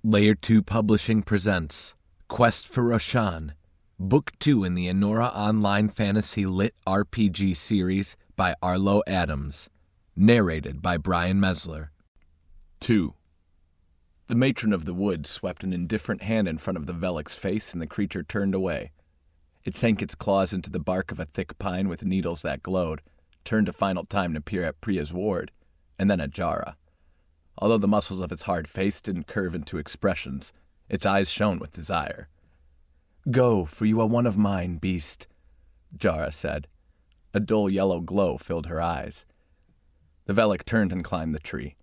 Layer 2 Publishing presents Quest for Roshan, Book 2 in the Enora Online Fantasy Lit RPG series by Arlo Adams. Narrated by Brian Mesler. 2. The matron of the wood swept an indifferent hand in front of the Velik's face, and the creature turned away. It sank its claws into the bark of a thick pine with needles that glowed, turned a final time to peer at Priya's ward, and then at Jara. Although the muscles of its hard face didn't curve into expressions, its eyes shone with desire. "Go, for you are one of mine, beast," Jara said. A dull yellow glow filled her eyes. The Velik turned and climbed the tree.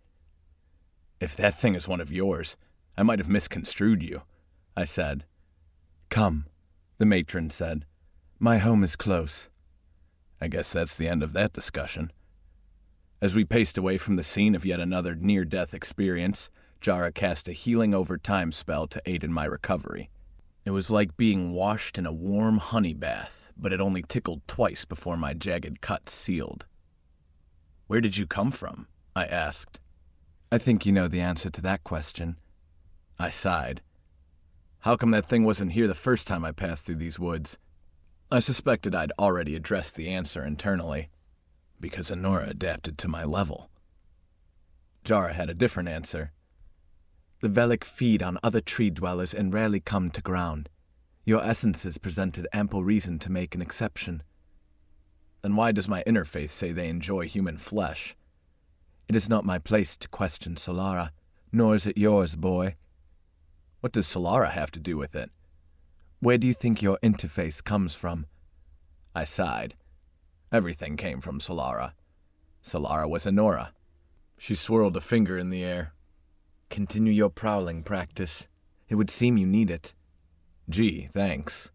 "If that thing is one of yours, I might have misconstrued you," I said. "Come," the matron said. "My home is close." I guess that's the end of that discussion. As we paced away from the scene of yet another near-death experience, Jara cast a healing over time spell to aid in my recovery. It was like being washed in a warm honey bath, but it only tickled twice before my jagged cut sealed. "Where did you come from?" I asked. "I think you know the answer to that question." I sighed. How come that thing wasn't here the first time I passed through these woods? I suspected I'd already addressed the answer internally. Because Enora adapted to my level. Jara had a different answer. "The Velik feed on other tree dwellers and rarely come to ground. Your essences presented ample reason to make an exception." Then why does my interface say they enjoy human flesh? "It is not my place to question Solara, nor is it yours, boy." What does Solara have to do with it? "Where do you think your interface comes from?" I sighed. Everything came from Solara. Solara was Enora. She swirled a finger in the air. "Continue your prowling practice. It would seem you need it." "Gee, thanks."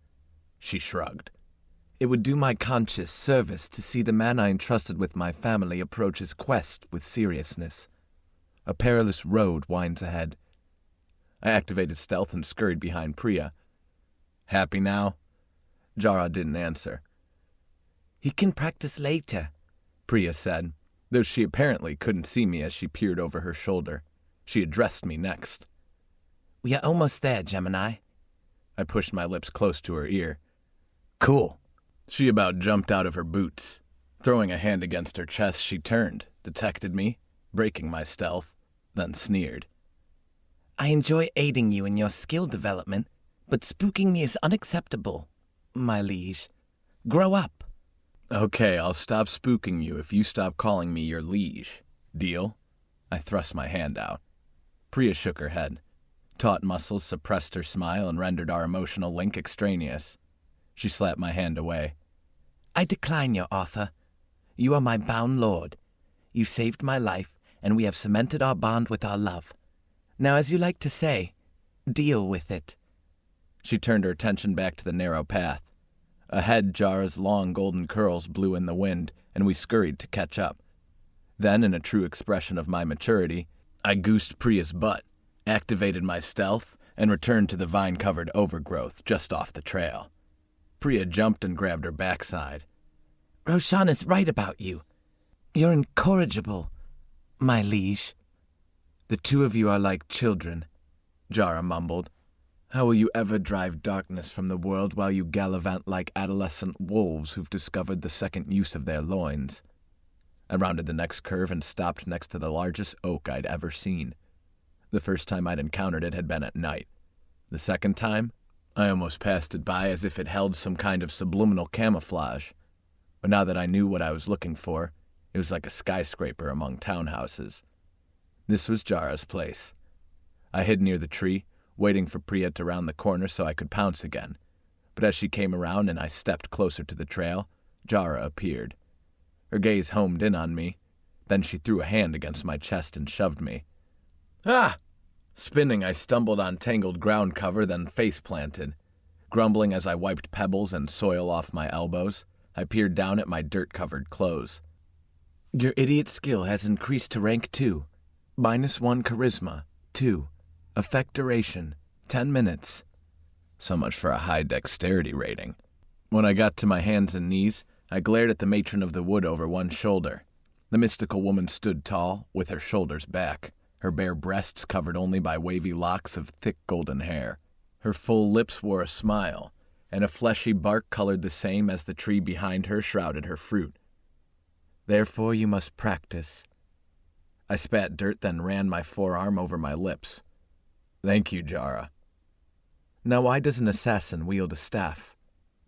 She shrugged. "It would do my conscious service to see the man I entrusted with my family approach his quest with seriousness. A perilous road winds ahead." I activated stealth and scurried behind Priya. "Happy now?" Jara didn't answer. "He can practice later," Priya said, though she apparently couldn't see me as she peered over her shoulder. She addressed me next. "We are almost there, Gemini." I pushed my lips close to her ear. "Cool." She about jumped out of her boots. Throwing a hand against her chest, she turned, detected me, breaking my stealth, then sneered. "I enjoy aiding you in your skill development, but spooking me is unacceptable, my liege. Grow up." "Okay, I'll stop spooking you if you stop calling me your liege. Deal?" I thrust my hand out. Priya shook her head. Taut muscles suppressed her smile and rendered our emotional link extraneous. She slapped my hand away. "I decline your offer. You are my bound lord. You saved my life, and we have cemented our bond with our love. Now, as you like to say, deal with it." She turned her attention back to the narrow path. Ahead, Jara's long golden curls blew in the wind, and we scurried to catch up. Then, in a true expression of my maturity, I goosed Priya's butt, activated my stealth, and returned to the vine-covered overgrowth just off the trail. Priya jumped and grabbed her backside. "Roshan is right about you. You're incorrigible, my liege." "The two of you are like children," Jara mumbled. "How will you ever drive darkness from the world while you gallivant like adolescent wolves who've discovered the second use of their loins?" I rounded the next curve and stopped next to the largest oak I'd ever seen. The first time I'd encountered it had been at night. The second time, I almost passed it by as if it held some kind of subliminal camouflage. But now that I knew what I was looking for, it was like a skyscraper among townhouses. This was Jara's place. I hid near the tree, waiting for Priya to round the corner so I could pounce again. But as she came around and I stepped closer to the trail, Jara appeared. Her gaze homed in on me. Then she threw a hand against my chest and shoved me. "Ah!" Spinning, I stumbled on tangled ground cover, then face-planted. Grumbling as I wiped pebbles and soil off my elbows, I peered down at my dirt-covered clothes. "Your idiot skill has increased to rank 2. -1 charisma, 2. Effect duration, 10 minutes. So much for a high dexterity rating. When I got to my hands and knees, I glared at the matron of the wood over one shoulder. The mystical woman stood tall, with her shoulders back. her bare breasts covered only by wavy locks of thick golden hair. Her full lips wore a smile, and a fleshy bark colored the same as the tree behind her shrouded her fruit. Therefore you must practice. I spat dirt, then ran my forearm over my lips. Thank you, Jara. Now why does an assassin wield a staff?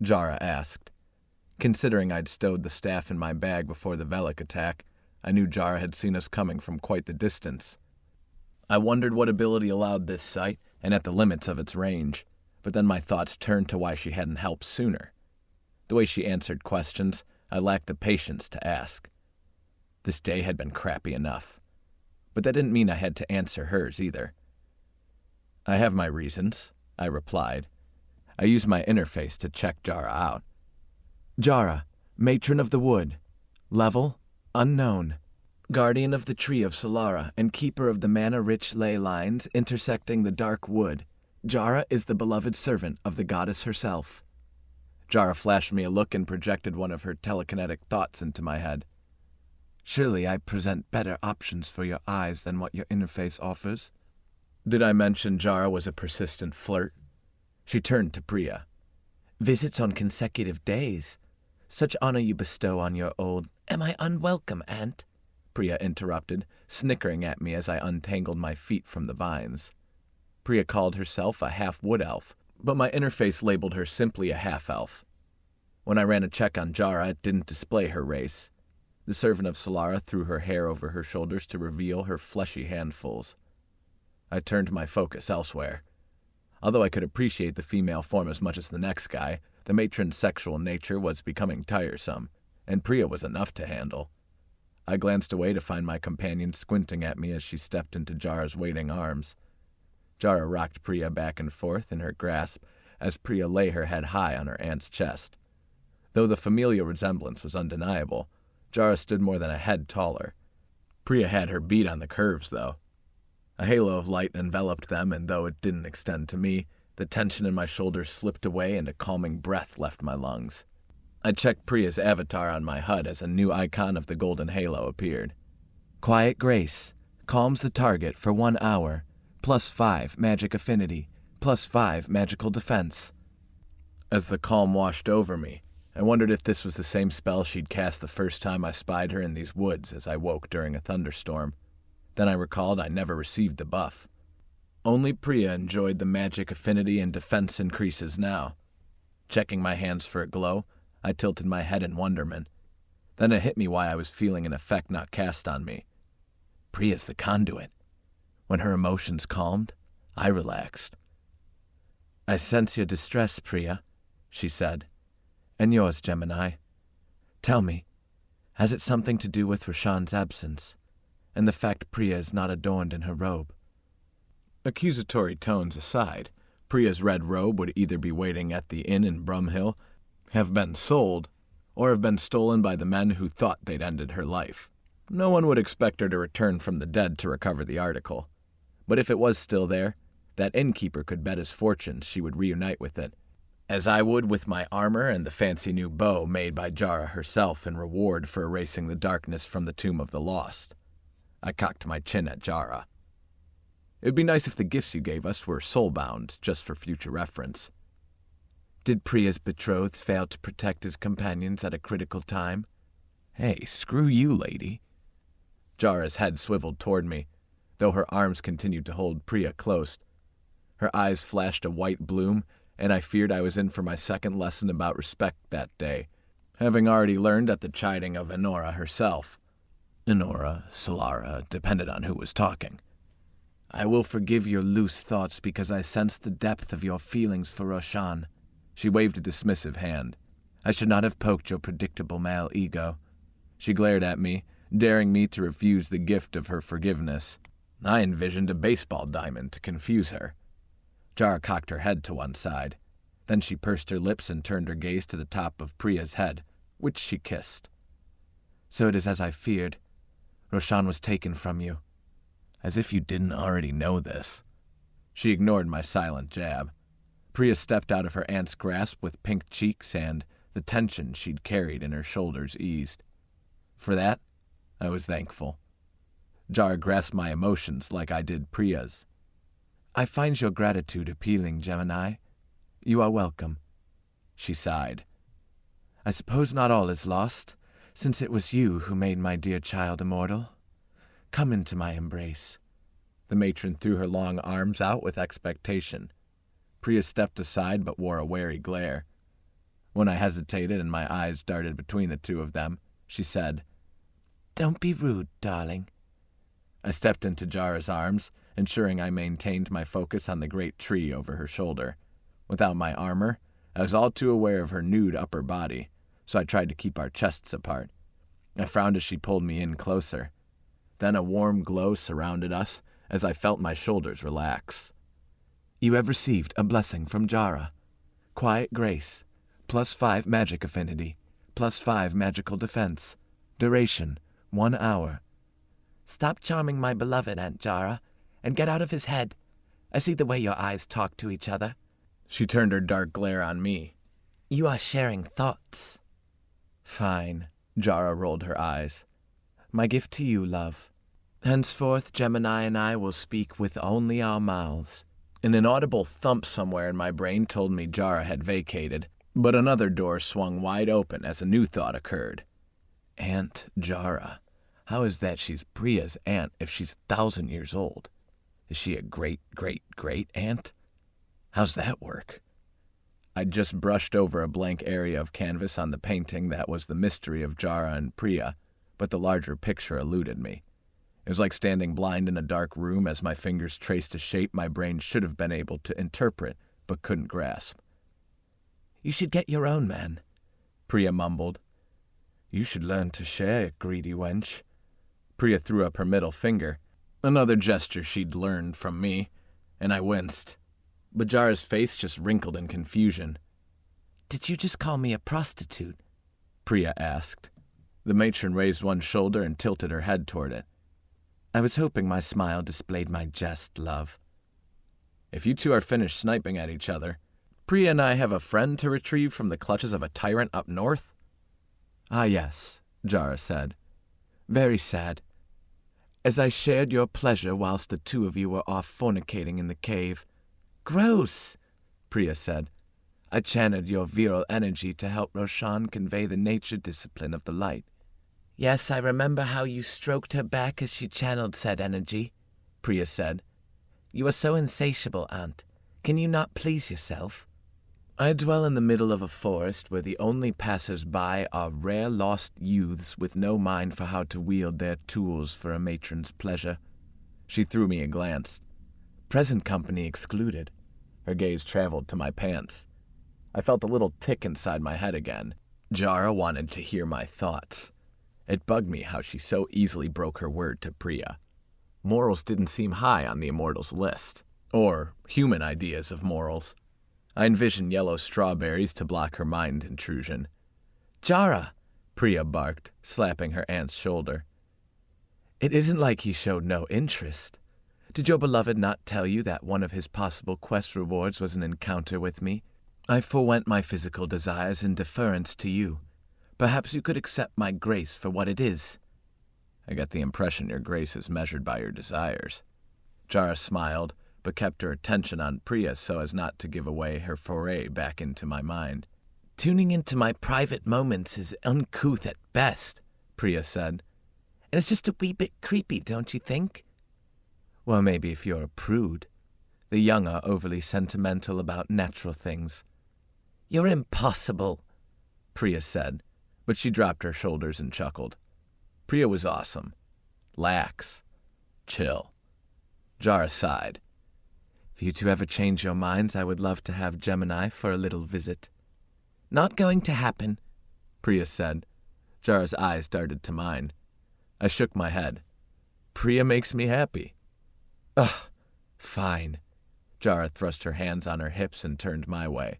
Jara asked. Considering I'd stowed the staff in my bag before the Velik attack, I knew Jara had seen us coming from quite the distance. I wondered what ability allowed this sight, and at the limits of its range, but then my thoughts turned to why she hadn't helped sooner. The way she answered questions, I lacked the patience to ask. This day had been crappy enough, but that didn't mean I had to answer hers either. I have my reasons, I replied. I used my interface to check Jara out. Jara, Matron of the Wood. Level, unknown. Guardian of the Tree of Solara and keeper of the mana-rich ley lines intersecting the dark wood. Jara is the beloved servant of the goddess herself. Jara flashed me a look and projected one of her telekinetic thoughts into my head. Surely I present better options for your eyes than what your interface offers. Did I mention Jara was a persistent flirt? She turned to Priya. Visits on consecutive days. Such honor you bestow on your old... Am I unwelcome, Aunt? Priya interrupted, snickering at me as I untangled my feet from the vines. Priya called herself a half-wood elf, but my interface labeled her simply a half-elf. When I ran a check on Jara, it didn't display her race. The servant of Solara threw her hair over her shoulders to reveal her fleshy handfuls. I turned my focus elsewhere. Although I could appreciate the female form as much as the next guy, the matron's sexual nature was becoming tiresome, and Priya was enough to handle. I glanced away to find my companion squinting at me as she stepped into Jara's waiting arms. Jara rocked Priya back and forth in her grasp as Priya lay her head high on her aunt's chest. Though the familial resemblance was undeniable, Jara stood more than a head taller. Priya had her beat on the curves, though. A halo of light enveloped them, and though it didn't extend to me, the tension in my shoulders slipped away and a calming breath left my lungs. I checked Priya's avatar on my HUD as a new icon of the golden halo appeared. Quiet Grace. Calms the target for 1 hour. +5 magic affinity. +5 magical defense. As the calm washed over me, I wondered if this was the same spell she'd cast the first time I spied her in these woods as I woke during a thunderstorm. Then I recalled I never received the buff. Only Priya enjoyed the magic affinity and defense increases now. Checking my hands for a glow, I tilted my head in wonderment. Then it hit me why I was feeling an effect not cast on me. Priya's the conduit. When her emotions calmed, I relaxed. I sense your distress, Priya, she said. And yours, Gemini. Tell me, has it something to do with Roshan's absence, and the fact Priya is not adorned in her robe? Accusatory tones aside, Priya's red robe would either be waiting at the inn in Brumhill, have been sold, or have been stolen by the men who thought they'd ended her life. No one would expect her to return from the dead to recover the article. But if it was still there, that innkeeper could bet his fortunes she would reunite with it, as I would with my armor and the fancy new bow made by Jara herself in reward for erasing the darkness from the Tomb of the Lost. I cocked my chin at Jara. It would be nice if the gifts you gave us were soul-bound, just for future reference. Did Priya's betrothed fail to protect his companions at a critical time? Hey, screw you, lady. Jara's head swiveled toward me, though her arms continued to hold Priya close. Her eyes flashed a white bloom, and I feared I was in for my second lesson about respect that day, having already learned at the chiding of Enora herself. Enora, Solara, depended on who was talking. I will forgive your loose thoughts because I sense the depth of your feelings for Roshan. She waved a dismissive hand. I should not have poked your predictable male ego. She glared at me, daring me to refuse the gift of her forgiveness. I envisioned a baseball diamond to confuse her. Jara cocked her head to one side. Then she pursed her lips and turned her gaze to the top of Priya's head, which she kissed. So it is as I feared. Roshan was taken from you. As if you didn't already know this. She ignored my silent jab. Priya stepped out of her aunt's grasp with pink cheeks, and the tension she'd carried in her shoulders eased. For that, I was thankful. Jara grasped my emotions like I did Priya's. I find your gratitude appealing, Gemini. You are welcome. She sighed. I suppose not all is lost, since it was you who made my dear child immortal. Come into my embrace. The matron threw her long arms out with expectation. Priya stepped aside but wore a wary glare. When I hesitated and my eyes darted between the two of them, she said, Don't be rude, darling. I stepped into Jara's arms, ensuring I maintained my focus on the great tree over her shoulder. Without my armor, I was all too aware of her nude upper body, so I tried to keep our chests apart. I frowned as she pulled me in closer. Then a warm glow surrounded us as I felt my shoulders relax. You have received a blessing from Jara. Quiet grace, +5 magic affinity, +5 magical defense. Duration, 1 hour. Stop charming my beloved, Aunt Jara, and get out of his head. I see the way your eyes talk to each other. She turned her dark glare on me. You are sharing thoughts. Fine, Jara rolled her eyes. My gift to you, love. Henceforth, Gemini and I will speak with only our mouths. An inaudible thump somewhere in my brain told me Jara had vacated, but another door swung wide open as a new thought occurred. Aunt Jara. How is that she's Priya's aunt if she's 1,000 years old? Is she a great-great-great-aunt? How's that work? I'd just brushed over a blank area of canvas on the painting that was the mystery of Jara and Priya, but the larger picture eluded me. It was like standing blind in a dark room as my fingers traced a shape my brain should have been able to interpret, but couldn't grasp. You should get your own man, Priya mumbled. You should learn to share, greedy wench. Priya threw up her middle finger, another gesture she'd learned from me, and I winced. But Jara's face just wrinkled in confusion. Did you just call me a prostitute? Priya asked. The matron raised one shoulder and tilted her head toward it. I was hoping my smile displayed my jest, love. If you two are finished sniping at each other, Priya and I have a friend to retrieve from the clutches of a tyrant up north? Ah, yes, Jara said. Very sad. As I shared your pleasure whilst the two of you were off fornicating in the cave. Gross, Priya said. I channeled your virile energy to help Roshan convey the nature discipline of the light. Yes, I remember how you stroked her back as she channeled said energy, Priya said. You are so insatiable, Aunt. Can you not please yourself? I dwell in the middle of a forest where the only passers-by are rare lost youths with no mind for how to wield their tools for a matron's pleasure. She threw me a glance. Present company excluded. Her gaze traveled to my pants. I felt a little tick inside my head again. Jara wanted to hear my thoughts. It bugged me how she so easily broke her word to Priya. Morals didn't seem high on the immortals' list. Or human ideas of morals. I envisioned yellow strawberries to block her mind intrusion. Jara, Priya barked, slapping her aunt's shoulder. It isn't like he showed no interest. Did your beloved not tell you that one of his possible quest rewards was an encounter with me? I forewent my physical desires in deference to you. Perhaps you could accept my grace for what it is. I get the impression your grace is measured by your desires. Jara smiled, but kept her attention on Priya so as not to give away her foray back into my mind. Tuning into my private moments is uncouth at best, Priya said. And it's just a wee bit creepy, don't you think? Well, maybe if you're a prude. The young are overly sentimental about natural things. You're impossible, Priya said, but she dropped her shoulders and chuckled. Priya was awesome. Lax. Chill. Jara sighed. If you two ever change your minds, I would love to have Gemini for a little visit. Not going to happen, Priya said. Jara's eyes darted to mine. I shook my head. Priya makes me happy. Ugh, fine. Jara thrust her hands on her hips and turned my way.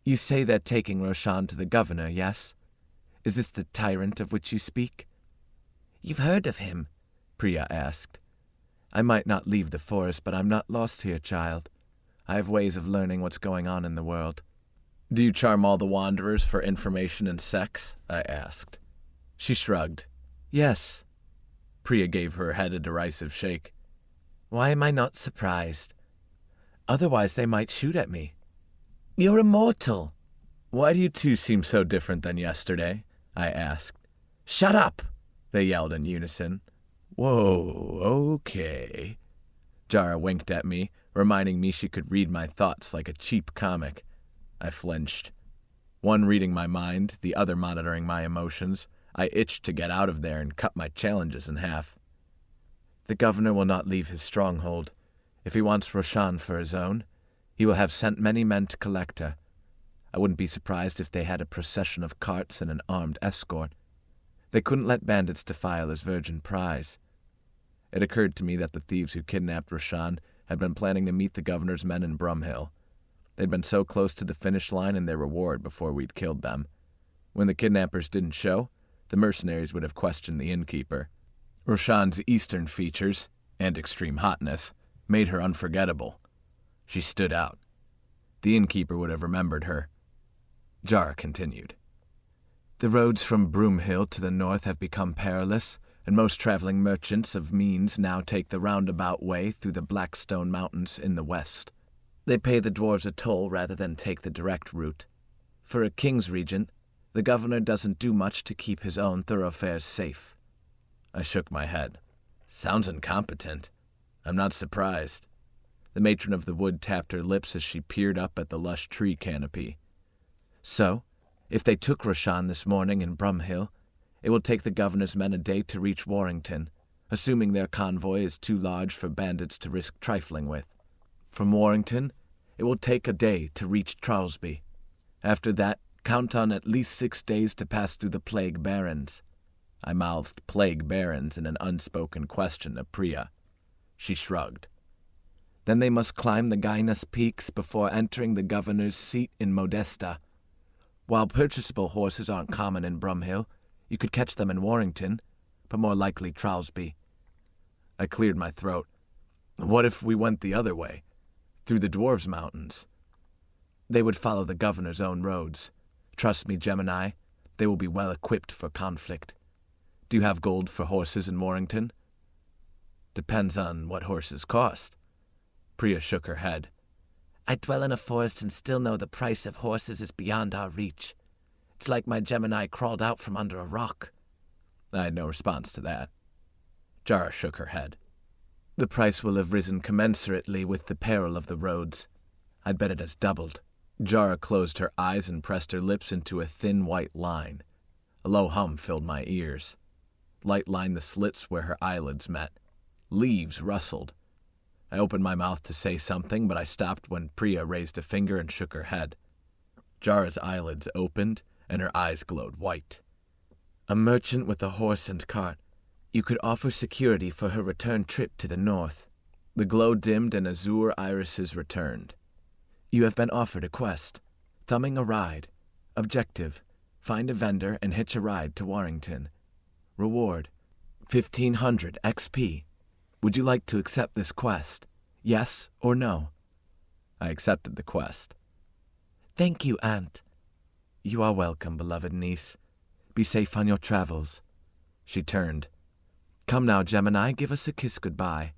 You say they're taking Roshan to the governor, yes? Is this the tyrant of which you speak? You've heard of him? Priya asked. I might not leave the forest, but I'm not lost here, child. I have ways of learning what's going on in the world. Do you charm all the wanderers for information and sex? I asked. She shrugged. Yes. Priya gave her head a derisive shake. Why am I not surprised? Otherwise they might shoot at me. You're immortal. Why do you two seem so different than yesterday? I asked. Shut up, they yelled in unison. Whoa, okay. Jara winked at me, reminding me she could read my thoughts like a cheap comic. I flinched. One reading my mind, the other monitoring my emotions. I itched to get out of there and cut my challenges in half. The governor will not leave his stronghold. If he wants Roshan for his own, he will have sent many men to collect her. I wouldn't be surprised if they had a procession of carts and an armed escort. They couldn't let bandits defile his virgin prize. It occurred to me that the thieves who kidnapped Roshan had been planning to meet the governor's men in Brumhill. They'd been so close to the finish line and their reward before we'd killed them. When the kidnappers didn't show, the mercenaries would have questioned the innkeeper. Roshan's eastern features, and extreme hotness, made her unforgettable. She stood out. The innkeeper would have remembered her. Jara continued. The roads from Broomhill to the north have become perilous, and most traveling merchants of means now take the roundabout way through the Blackstone Mountains in the west. They pay the dwarves a toll rather than take the direct route. For a king's regent, the governor doesn't do much to keep his own thoroughfares safe. I shook my head. Sounds incompetent. I'm not surprised. The matron of the wood tapped her lips as she peered up at the lush tree canopy. So, if they took Roshan this morning in Brumhill, it will take the governor's men a day to reach Warrington, assuming their convoy is too large for bandits to risk trifling with. From Warrington, it will take a day to reach Trowsby. After that, count on at least 6 days to pass through the Plague Barrens. I mouthed Plague Barrens in an unspoken question to Priya. She shrugged. Then they must climb the Gainas Peaks before entering the governor's seat in Modesta. While purchasable horses aren't common in Brumhill, you could catch them in Warrington, but more likely Trowsby. I cleared my throat. What if we went the other way, through the Dwarves' Mountains? They would follow the governor's own roads. Trust me, Gemini, they will be well equipped for conflict. Do you have gold for horses in Warrington? Depends on what horses cost. Priya shook her head. I dwell in a forest and still know the price of horses is beyond our reach. It's like my Gemini crawled out from under a rock. I had no response to that. Jara shook her head. The price will have risen commensurately with the peril of the roads. I'd bet it has doubled. Jara closed her eyes and pressed her lips into a thin white line. A low hum filled my ears. Light lined the slits where her eyelids met. Leaves rustled. I opened my mouth to say something, but I stopped when Priya raised a finger and shook her head. Jara's eyelids opened, and her eyes glowed white. A merchant with a horse and cart. You could offer security for her return trip to the north. The glow dimmed and azure irises returned. You have been offered a quest. Thumbing a ride. Objective. Find a vendor and hitch a ride to Warrington. Reward. 1,500 XP. Would you like to accept this quest? Yes or no? I accepted the quest. Thank you, Aunt. You are welcome, beloved niece. Be safe on your travels. She turned. Come now, Gemini, give us a kiss goodbye.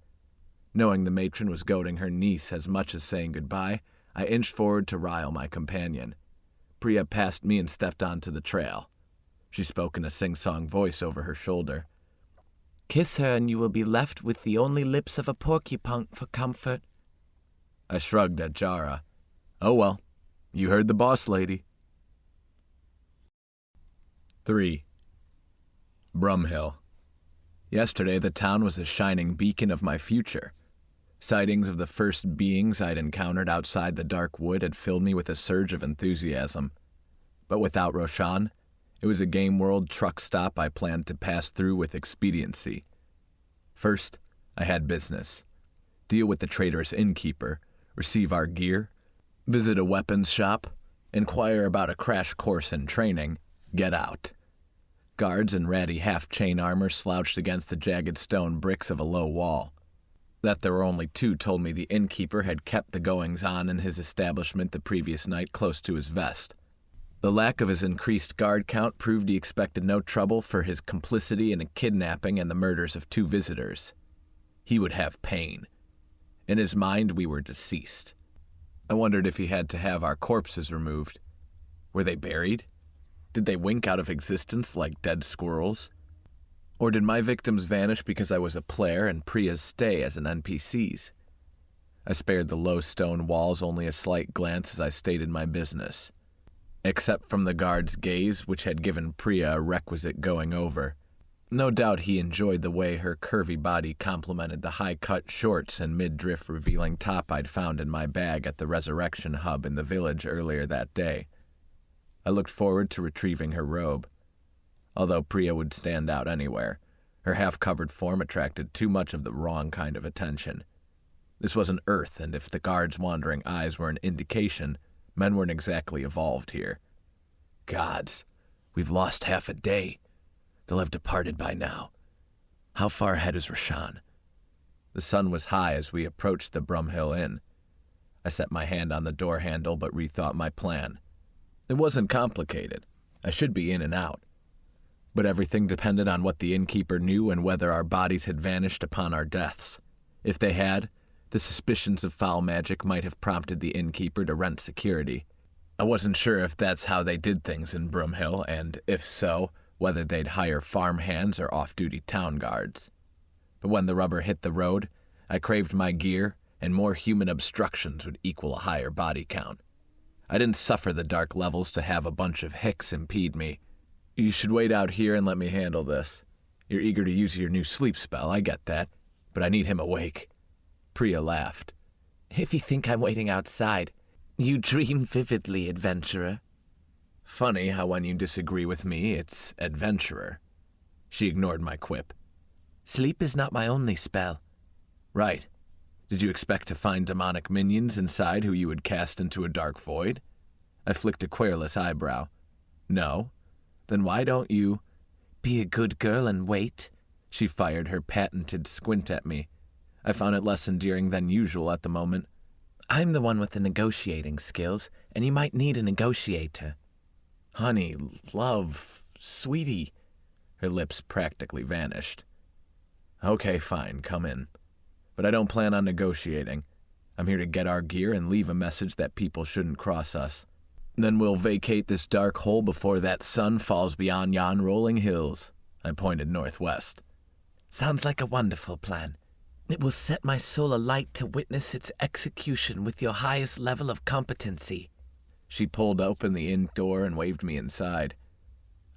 Knowing the matron was goading her niece as much as saying goodbye, I inched forward to rile my companion. Priya passed me and stepped onto the trail. She spoke in a sing-song voice over her shoulder. Kiss her and you will be left with the only lips of a porcupine for comfort. I shrugged at Jara. Oh well, you heard the boss lady. 3. Brumhill. Yesterday the town was a shining beacon of my future. Sightings of the first beings I'd encountered outside the dark wood had filled me with a surge of enthusiasm. But without Roshan, it was a Game World truck stop I planned to pass through with expediency. First, I had business. Deal with the traitorous innkeeper, receive our gear, visit a weapons shop, inquire about a crash course in training, get out. Guards in ratty half-chain armor slouched against the jagged stone bricks of a low wall. That there were only 2 told me the innkeeper had kept the goings-on in his establishment the previous night close to his vest. The lack of his increased guard count proved he expected no trouble for his complicity in a kidnapping and the murders of 2 visitors. He would have pain. In his mind, we were deceased. I wondered if he had to have our corpses removed. Were they buried? Did they wink out of existence like dead squirrels? Or did my victims vanish because I was a player and Priya's stay as an NPC's? I spared the low stone walls only a slight glance as I stated my business. Except from the guard's gaze, which had given Priya a requisite going over. No doubt he enjoyed the way her curvy body complemented the high-cut shorts and midriff revealing top I'd found in my bag at the resurrection hub in the village earlier that day. I looked forward to retrieving her robe. Although Priya would stand out anywhere, her half-covered form attracted too much of the wrong kind of attention. This wasn't Earth, and if the guard's wandering eyes were an indication, men weren't exactly evolved here. Gods, we've lost half a day. They'll have departed by now. How far ahead is Roshan? The sun was high as we approached the Brumhill Inn. I set my hand on the door handle but rethought my plan. It wasn't complicated. I should be in and out. But everything depended on what the innkeeper knew and whether our bodies had vanished upon our deaths. If they had, the suspicions of foul magic might have prompted the innkeeper to rent security. I wasn't sure if that's how they did things in Brumhill, and if so, whether they'd hire farmhands or off-duty town guards. But when the rubber hit the road, I craved my gear, and more human obstructions would equal a higher body count. I didn't suffer the dark levels to have a bunch of hicks impede me. You should wait out here and let me handle this. You're eager to use your new sleep spell, I get that, but I need him awake. Priya laughed. If you think I'm waiting outside, you dream vividly, adventurer. Funny how when you disagree with me, it's adventurer. She ignored my quip. Sleep is not my only spell. Right. Did you expect to find demonic minions inside who you would cast into a dark void? I flicked a querulous eyebrow. No. Then why don't you... Be a good girl and wait? She fired her patented squint at me. I found it less endearing than usual at the moment. I'm the one with the negotiating skills, and you might need a negotiator. Honey, love, sweetie. Her lips practically vanished. Okay, fine, come in. But I don't plan on negotiating. I'm here to get our gear and leave a message that people shouldn't cross us. Then we'll vacate this dark hole before that sun falls beyond yon rolling hills. I pointed northwest. Sounds like a wonderful plan. It will set my soul alight to witness its execution with your highest level of competency. She pulled open the inn door and waved me inside.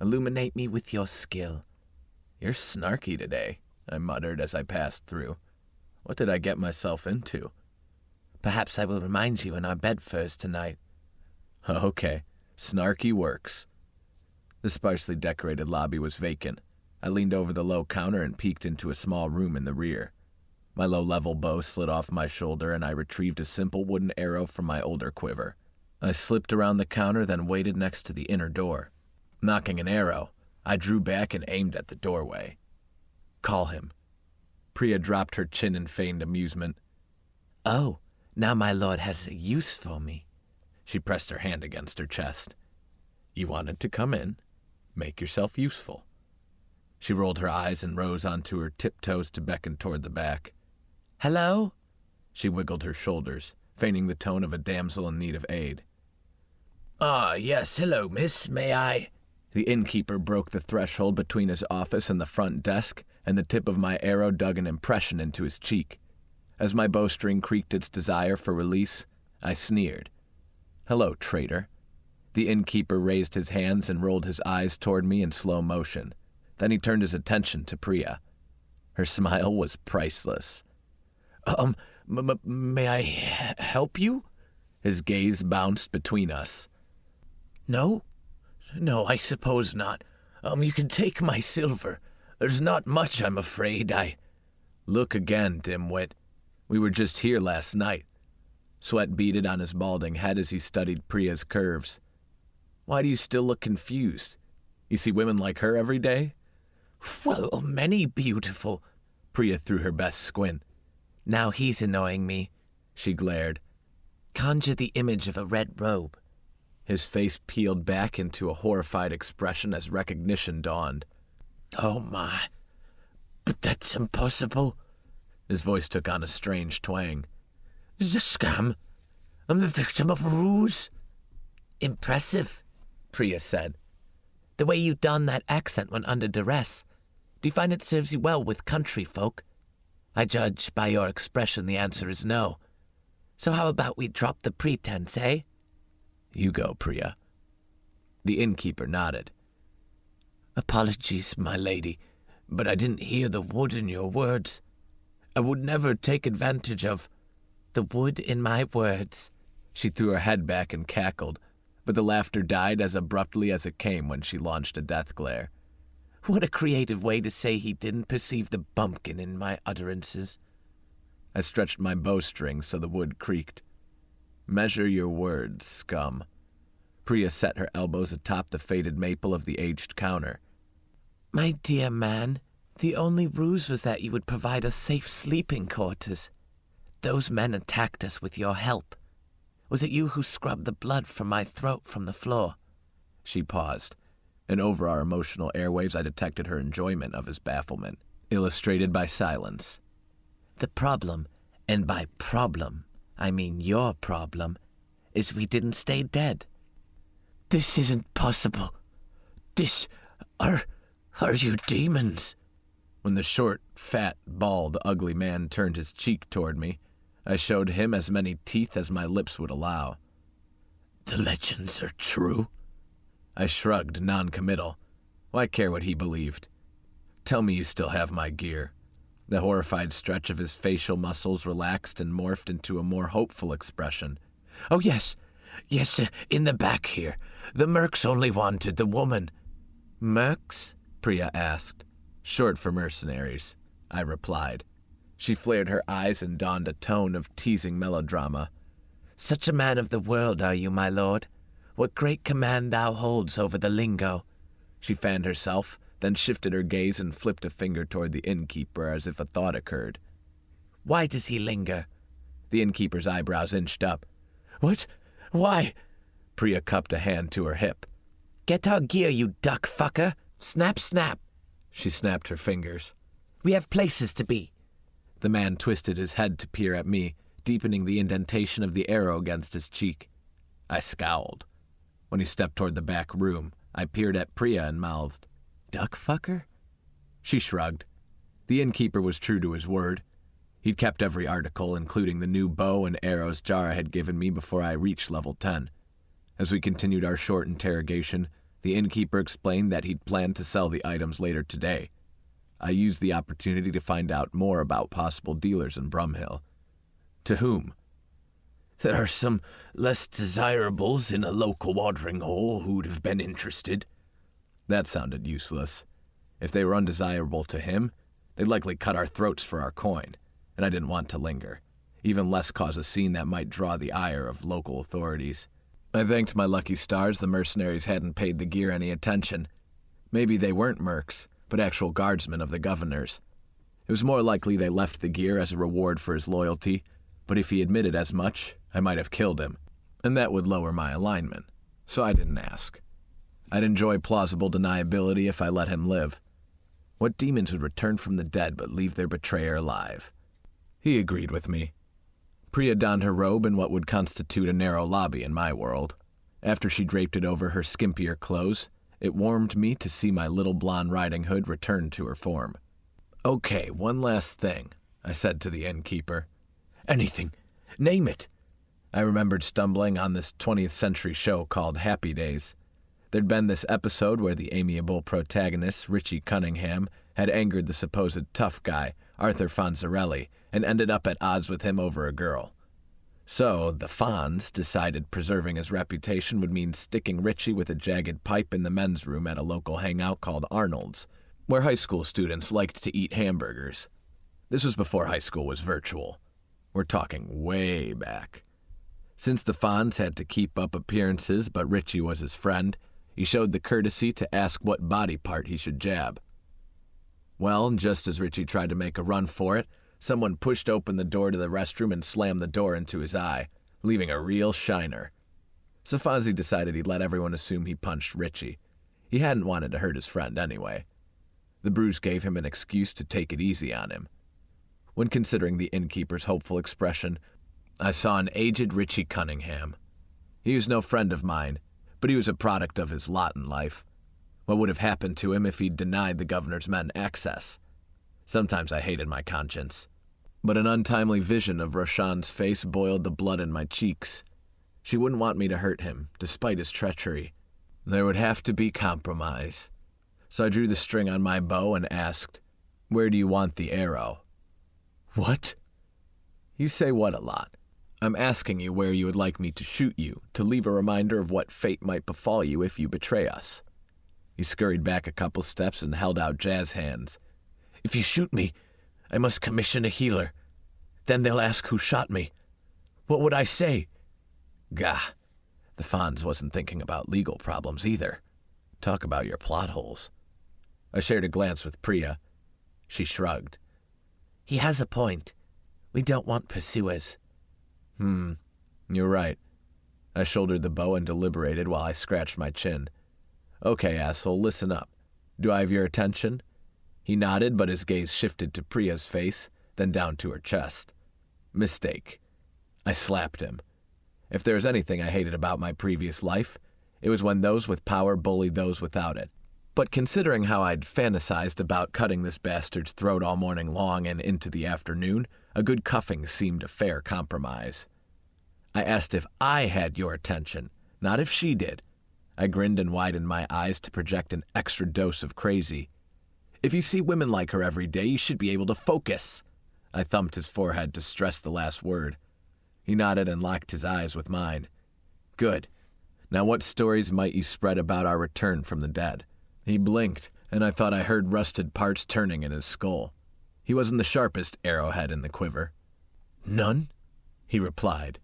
Illuminate me with your skill. You're snarky today, I muttered as I passed through. What did I get myself into? Perhaps I will remind you in our bed furs tonight. Okay, snarky works. The sparsely decorated lobby was vacant. I leaned over the low counter and peeked into a small room in the rear. My low-level bow slid off my shoulder, and I retrieved a simple wooden arrow from my older quiver. I slipped around the counter, then waited next to the inner door. Knocking an arrow, I drew back and aimed at the doorway. Call him. Priya dropped her chin in feigned amusement. Oh, now my lord has a use for me. She pressed her hand against her chest. You wanted to come in. Make yourself useful. She rolled her eyes and rose onto her tiptoes to beckon toward the back. Hello? She wiggled her shoulders, feigning the tone of a damsel in need of aid. Ah, yes, hello, miss, may I? The innkeeper broke the threshold between his office and the front desk, and the tip of my arrow dug an impression into his cheek. As my bowstring creaked its desire for release, I sneered. Hello, traitor. The innkeeper raised his hands and rolled his eyes toward me in slow motion. Then he turned his attention to Priya. Her smile was priceless. May I help you? His gaze bounced between us. No, I suppose not. You can take my silver. There's not much, I'm afraid. Look again, dimwit. We were just here last night. Sweat beaded on his balding head as he studied Priya's curves. Why do you still look confused? You see women like her every day? Well, many beautiful. Priya threw her best squint. Now he's annoying me, she glared. Conjure the image of a red robe. His face peeled back into a horrified expression as recognition dawned. Oh my, but that's impossible. His voice took on a strange twang. It's a scam. I'm the victim of a ruse. Impressive, Priya said. the way you don that accent when under duress. Do you find it serves you well with country folk? I judge by your expression the answer is no. So how about we drop the pretense, eh? You go, Priya. The innkeeper nodded. Apologies, my lady, but I didn't hear the wood in your words. I would never take advantage of The wood in my words. She threw her head back and cackled, but the laughter died as abruptly as it came when she launched a death glare. What a creative way to say he didn't perceive the bumpkin in my utterances. I stretched my bowstring so the wood creaked. Measure your words, scum. Priya set her elbows atop the faded maple of the aged counter. My dear man, the only ruse was that you would provide us safe sleeping quarters. Those men attacked us with your help. Was it you who scrubbed the blood from my throat from the floor? She paused, and over our emotional airwaves I detected her enjoyment of his bafflement, illustrated by silence. The problem, and by problem, I mean your problem, is we didn't stay dead. This isn't possible. This... are you demons? When the short, fat, bald, ugly man turned his cheek toward me, I showed him as many teeth as my lips would allow. The legends are true? I shrugged, non-committal. Why care what he believed? Tell me you still have my gear. The horrified stretch of his facial muscles relaxed and morphed into a more hopeful expression. Oh, yes, in the back here. The mercs only wanted the woman. Mercs? Priya asked. Short for mercenaries, I replied. She flared her eyes and donned a tone of teasing melodrama. Such a man of the world are you, my lord. What great command thou holds over the lingo. She fanned herself, then shifted her gaze and flipped a finger toward the innkeeper as if a thought occurred. Why does he linger? The innkeeper's eyebrows inched up. What? Why? Priya cupped a hand to her hip. Get our gear, you duck fucker. Snap, snap. She snapped her fingers. We have places to be. The man twisted his head to peer at me, deepening the indentation of the arrow against his cheek. I scowled. When he stepped toward the back room, I peered at Priya and mouthed, "Duck fucker?" She shrugged. The innkeeper was true to his word. He'd kept every article, including the new bow and arrows Jara had given me before I reached level 10. As we continued our short interrogation, the innkeeper explained that he'd planned to sell the items later today. I used the opportunity to find out more about possible dealers in Brumhill. To whom? There are some less desirables in a local watering hole who'd have been interested. That sounded useless. If they were undesirable to him, they'd likely cut our throats for our coin, and I didn't want to linger, even less cause a scene that might draw the ire of local authorities. I thanked my lucky stars the mercenaries hadn't paid the gear any attention. Maybe they weren't mercs, but actual guardsmen of the governor's. It was more likely they left the gear as a reward for his loyalty, but if he admitted as much, I might have killed him, and that would lower my alignment, so I didn't ask. I'd enjoy plausible deniability if I let him live. What demons would return from the dead but leave their betrayer alive? He agreed with me. Priya donned her robe in what would constitute a narrow lobby in my world. After she draped it over her skimpier clothes, it warmed me to see my little blonde riding hood return to her form. "Okay, one last thing," I said to the innkeeper. Anything. Name it. I remembered stumbling on this 20th century show called Happy Days. There'd been this episode where the amiable protagonist, Richie Cunningham, had angered the supposed tough guy, Arthur Fonzarelli, and ended up at odds with him over a girl. So, the Fonz decided preserving his reputation would mean sticking Richie with a jagged pipe in the men's room at a local hangout called Arnold's, where high school students liked to eat hamburgers. This was before high school was virtual. We're talking way back. Since the Fonz had to keep up appearances but Richie was his friend, he showed the courtesy to ask what body part he should jab. Well, just as Richie tried to make a run for it, someone pushed open the door to the restroom and slammed the door into his eye, leaving a real shiner. so Fonzie decided he'd let everyone assume he punched Richie. He hadn't wanted to hurt his friend anyway. The bruise gave him an excuse to take it easy on him. When considering the innkeeper's hopeful expression, I saw an aged Richie Cunningham. He was no friend of mine, but he was a product of his lot in life. What would have happened to him if he'd denied the governor's men access? Sometimes I hated my conscience, but an untimely vision of Roshan's face boiled the blood in my cheeks. She wouldn't want me to hurt him, despite his treachery. There would have to be compromise. So I drew the string on my bow and asked, "Where do you want the arrow?" "What?" "You say what a lot. I'm asking you where you would like me to shoot you, to leave a reminder of what fate might befall you if you betray us." He scurried back a couple steps and held out jazz hands. "If you shoot me, I must commission a healer. Then they'll ask who shot me. What would I say?" Gah, the Fonz wasn't thinking about legal problems either. Talk about your plot holes. I shared a glance with Priya. She shrugged. "He has a point. We don't want pursuers." You're right. I shouldered the bow and deliberated while I scratched my chin. "Okay, asshole, listen up. Do I have your attention?" He nodded, but his gaze shifted to Priya's face, then down to her chest. Mistake. I slapped him. If there was anything I hated about my previous life, it was when those with power bullied those without it. But considering how I'd fantasized about cutting this bastard's throat all morning long and into the afternoon, a good cuffing seemed a fair compromise. I asked if I had your attention, not if she did. I grinned and widened my eyes to project an extra dose of crazy. "If you see women like her every day, you should be able to focus." I thumped his forehead to stress the last word. He nodded and locked his eyes with mine. "Good. Now what stories might you spread about our return from the dead?" He blinked, and I thought I heard rusted parts turning in his skull. He wasn't the sharpest arrowhead in the quiver. "None," he replied.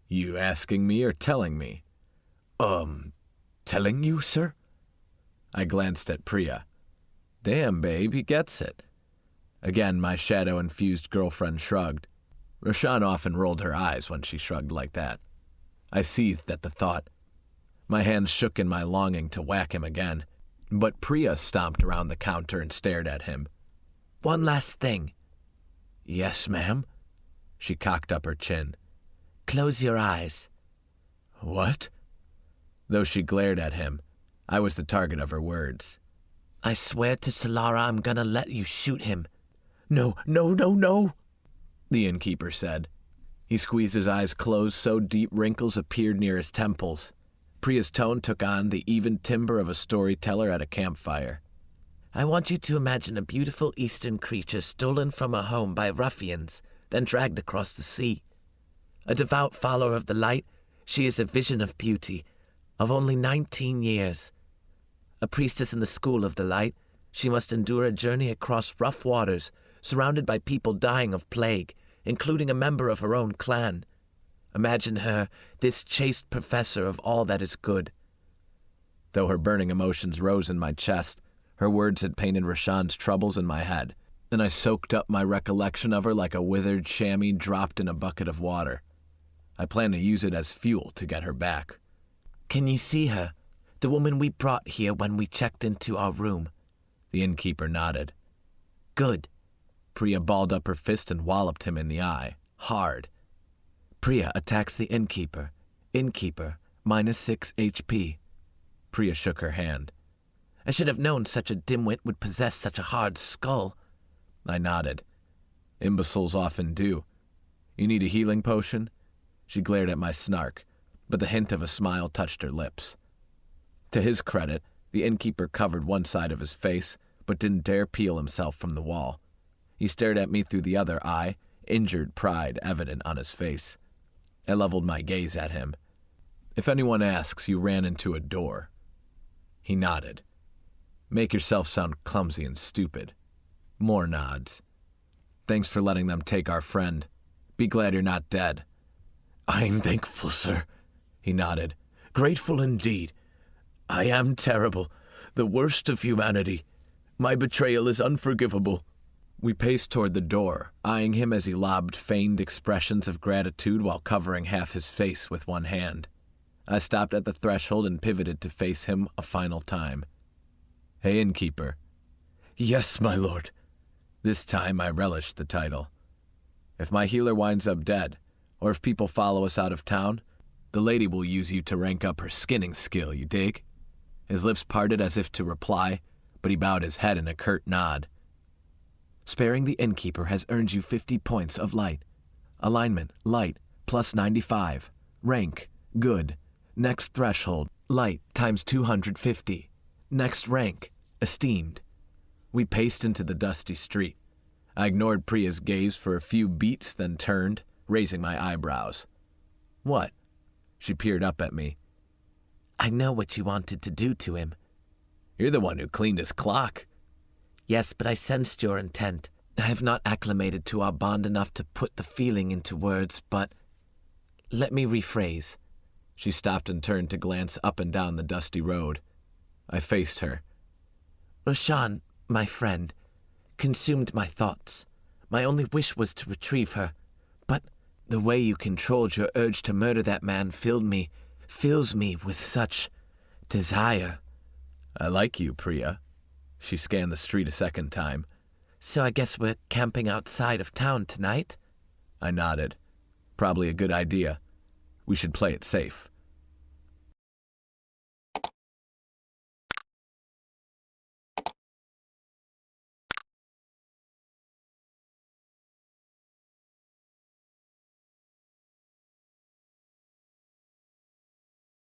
"You asking me or telling me?" Telling you, sir?" I glanced at Priya. Damn, babe, he gets it. Again, my shadow-infused girlfriend shrugged. Roshan often rolled her eyes when she shrugged like that. I seethed at the thought. My hands shook in my longing to whack him again, but Priya stomped around the counter and stared at him. "One last thing." "Yes, ma'am." She cocked up her chin. "Close your eyes." "What?" Though she glared at him, I was the target of her words. "I swear to Solara I'm gonna let you shoot him." No, The innkeeper said. He squeezed his eyes closed so deep wrinkles appeared near his temples. Priya's tone took on the even timbre of a storyteller at a campfire. "I want you to imagine a beautiful eastern creature stolen from her home by ruffians, then dragged across the sea. A devout follower of the light, she is a vision of beauty, of only 19 years. A priestess in the school of the light, she must endure a journey across rough waters, surrounded by people dying of plague, including a member of her own clan. Imagine her, this chaste professor of all that is good." Though her burning emotions rose in my chest, her words had painted Roshan's troubles in my head, and I soaked up my recollection of her like a withered chamois dropped in a bucket of water. I planned to use it as fuel to get her back. "Can you see her? The woman we brought here when we checked into our room." The innkeeper nodded. "Good." Priya balled up her fist and walloped him in the eye, hard. "Priya attacks the innkeeper. Innkeeper, -6 HP. Priya shook her hand. "I should have known such a dimwit would possess such a hard skull." I nodded. Imbeciles often do. "You need a healing potion?" She glared at my snark, but the hint of a smile touched her lips. To his credit, the innkeeper covered one side of his face, but didn't dare peel himself from the wall. He stared at me through the other eye, injured pride evident on his face. I leveled my gaze at him. "If anyone asks, you ran into a door." He nodded. "Make yourself sound clumsy and stupid." More nods. "Thanks for letting them take our friend. Be glad you're not dead." "I'm thankful, sir," he nodded. "Grateful indeed. I am terrible, the worst of humanity. My betrayal is unforgivable." We paced toward the door, eyeing him as he lobbed feigned expressions of gratitude while covering half his face with one hand. I stopped at the threshold and pivoted to face him a final time. "Hey, innkeeper." "Yes, my lord." This time I relished the title. "If my healer winds up dead, or if people follow us out of town, the lady will use you to rank up her skinning skill, you dig?" His lips parted as if to reply, but he bowed his head in a curt nod. "Sparing the innkeeper has earned you 50 points of light. Alignment, light, plus 95. Rank, good. Next threshold, light times 250. Next rank, esteemed." We paced into the dusty street. I ignored Priya's gaze for a few beats, then turned, raising my eyebrows. "What?" She peered up at me. I know what you wanted to do to him. "You're the one who cleaned his clock." Yes, but I sensed your intent. I have not acclimated to our bond enough to put the feeling into words, but let me rephrase. She stopped and turned to glance up and down the dusty road. I faced her. Roshan, my friend, consumed my thoughts. My only wish was to retrieve her, but the way you controlled your urge to murder that man fills me with such desire. "I like you, Priya." She scanned the street a second time. "So I guess we're camping outside of town tonight?" I nodded. "Probably a good idea. We should play it safe."